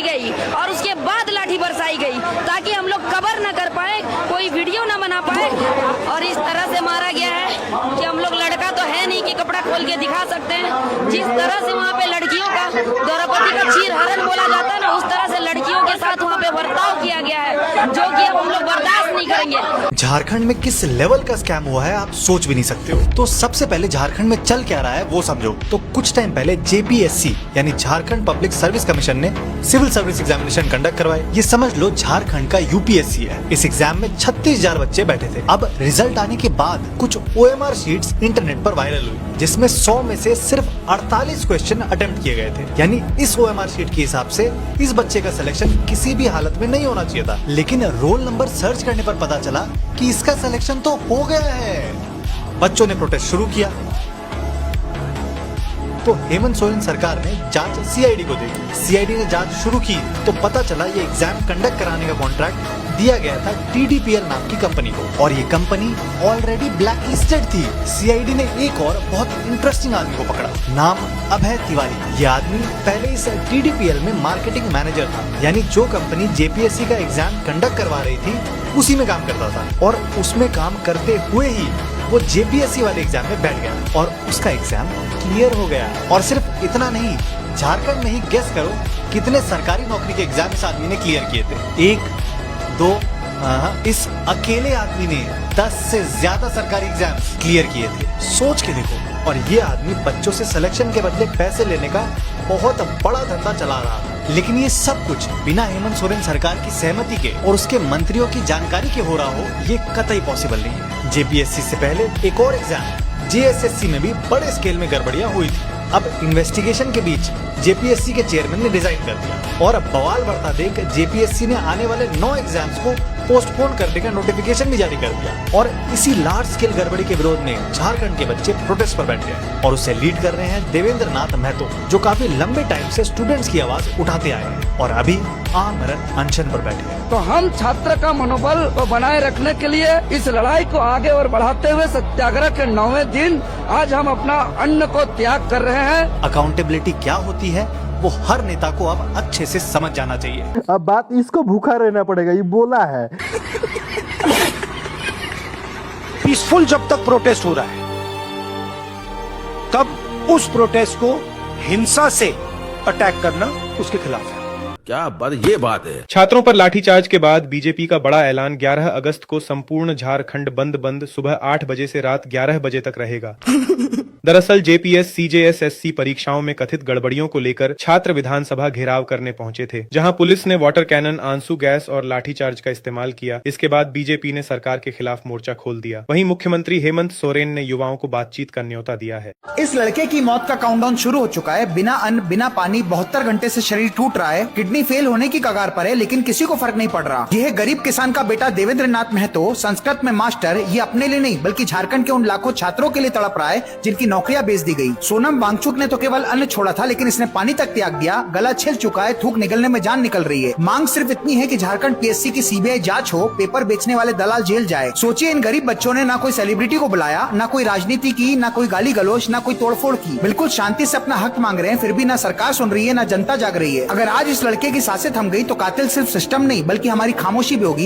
गई और उसके बाद लाठी बरसाई गई ताकि हम लोग कवर न कर पाए, कोई वीडियो न बना पाए। और इस तरह से मारा गया है कि हम लोग लड़का तो है नहीं कि कपड़ा खोल के दिखा सकते हैं। जिस तरह से वहाँ पे लड़कियों का द्रौपदी का चीर हरण बोला जाता है ना, उस तरह से लड़कियों के साथ वहाँ पे बर्ताव किया गया है, जो कि अब हम लोग बर्दाश्त नहीं करेंगे। झारखंड में किस लेवल का स्कैम हुआ है आप सोच भी नहीं सकते हो। तो सबसे पहले झारखंड में चल क्या रहा है वो समझो। तो कुछ टाइम पहले जेपीएससी यानी झारखंड पब्लिक सर्विस कमीशन ने सिविल सर्विस एग्जामिनेशन कंडक्ट करवाए। ये समझ लो झारखंड का यूपीएससी है। इस एग्जाम में 36,000 बच्चे बैठे थे। अब रिजल्ट आने के बाद कुछ ओएमआर शीट्स इंटरनेट पर वायरल हुई, जिसमें 100 में से सिर्फ 48 क्वेश्चन अटेम्प्ट किए गए थे। यानी इस ओएमआर शीट के हिसाब से इस बच्चे का सिलेक्शन किसी भी हालत में नहीं होना चाहिए था। लेकिन रोल नंबर सर्च करने पर पता चला कि इसका सिलेक्शन तो हो गया है। बच्चों ने प्रोटेस्ट शुरू किया तो हेमंत सोरेन सरकार ने जांच सीआईडी को दी। सीआईडी ने जांच शुरू की तो पता चला ये एग्जाम कंडक्ट कराने का कॉन्ट्रैक्ट दिया गया था टीडीपीएल नाम की कंपनी को, और ये कंपनी ऑलरेडी ब्लैक लिस्टेड थी। सीआईडी ने एक और बहुत इंटरेस्टिंग आदमी को पकड़ा, नाम अभय तिवारी। ये आदमी पहले इस टीडीपीएल में मार्केटिंग मैनेजर था, यानी जो कंपनी जेपीएससी का एग्जाम कंडक्ट करवा रही थी उसी में काम करता था। और उसमें काम करते हुए ही वो जेपीएससी वाले एग्जाम में बैठ गया और उसका एग्जाम क्लियर हो गया। और सिर्फ इतना नहीं, झारखंड में ही गेस करो कितने सरकारी नौकरी के एग्जाम इस आदमी ने क्लियर किए थे। 1, 2, इस अकेले आदमी ने 10 से ज्यादा सरकारी एग्जाम्स क्लियर किए थे। सोच के देखो। और ये आदमी बच्चों से सिलेक्शन के बदले पैसे लेने का बहुत बड़ा धंधा चला रहा था। लेकिन ये सब कुछ बिना हेमंत सोरेन सरकार की सहमति के और उसके मंत्रियों की जानकारी के हो रहा हो, ये कतई पॉसिबल नहीं है। जेपीएससी से पहले एक और एग्जाम जेएसएससी में भी बड़े स्केल में गड़बड़ियां हुई थी। अब इन्वेस्टिगेशन के बीच जेपीएससी के चेयरमैन ने रिजाइन कर दिया और अब बवाल बढ़ता देख जेपीएससी ने आने वाले 9 एग्जाम्स को पोस्टपोन करने का नोटिफिकेशन भी जारी कर दिया। और इसी लार्ज स्केल गड़बड़ी के विरोध में झारखंड के बच्चे प्रोटेस्ट पर बैठ गए और उसे लीड कर रहे हैं देवेंद्र नाथ महतो, जो काफी लंबे टाइम से स्टूडेंट्स की आवाज उठाते आए हैं और अभी आमरण अनशन पर बैठे हैं। तो हम छात्र का मनोबल को बनाए रखने के लिए इस लड़ाई को आगे और बढ़ाते हुए सत्याग्रह के 9वें दिन आज हम अपना अन्न को त्याग कर रहे हैं। अकाउंटेबिलिटी क्या होती है वो हर नेता को अब अच्छे से समझ जाना चाहिए। अब बात इसको भूखा रहना पड़ेगा, ये बोला है। पीसफुल जब तक प्रोटेस्ट हो रहा है तब उस प्रोटेस्ट को हिंसा से अटैक करना उसके खिलाफ है। क्या बात, ये बात है। छात्रों पर लाठीचार्ज के बाद बीजेपी का बड़ा ऐलान, 11 अगस्त को संपूर्ण झारखंड बंद सुबह 8 बजे से रात 11 बजे तक रहेगा। दरअसल जेपीएस सीजेएसएससी परीक्षाओं में कथित गड़बड़ियों को लेकर छात्र विधानसभा घेराव करने पहुंचे थे, जहां पुलिस ने वाटर कैनन, आंसू गैस और लाठीचार्ज का इस्तेमाल किया। इसके बाद बीजेपी ने सरकार के खिलाफ मोर्चा खोल दिया। वहीं मुख्यमंत्री हेमंत सोरेन ने युवाओं को बातचीत का न्योता दिया है। इस लड़के की मौत का काउंटडाउन शुरू हो चुका है। बिना अन्न बिना पानी 72 घंटे से शरीर टूट रहा है, किडनी फेल होने की कगार पर है, लेकिन किसी को फर्क नहीं पड़ रहा। यह गरीब किसान का बेटा देवेंद्र नाथ महतो, संस्कृत में मास्टर, ये अपने लिए नहीं बल्कि झारखंड के उन लाखों छात्रों के लिए तड़प रहा है जिनकी नौकरियां बेच दी गई। सोनम वांगचुक ने तो केवल अन्न छोड़ा था, लेकिन इसने पानी तक त्याग दिया। गला छिल चुका है, थूक निकलने में जान निकल रही है। मांग सिर्फ इतनी है कि झारखंड पीएससी की सीबीआई जांच हो, पेपर बेचने वाले दलाल जेल जाए। सोचिए, इन गरीब बच्चों ने ना कोई सेलिब्रिटी को बुलाया, ना कोई राजनीति की, ना कोई गाली गलोच, ना कोई तोड़फोड़ की। बिल्कुल शांति से अपना हक मांग रहे हैं, फिर भी ना सरकार सुन रही है, ना जनता जाग रही है। अगर आज इस लड़के की सांसें थम गई तो कातिल सिर्फ सिस्टम नहीं बल्कि हमारी खामोशी भी होगी।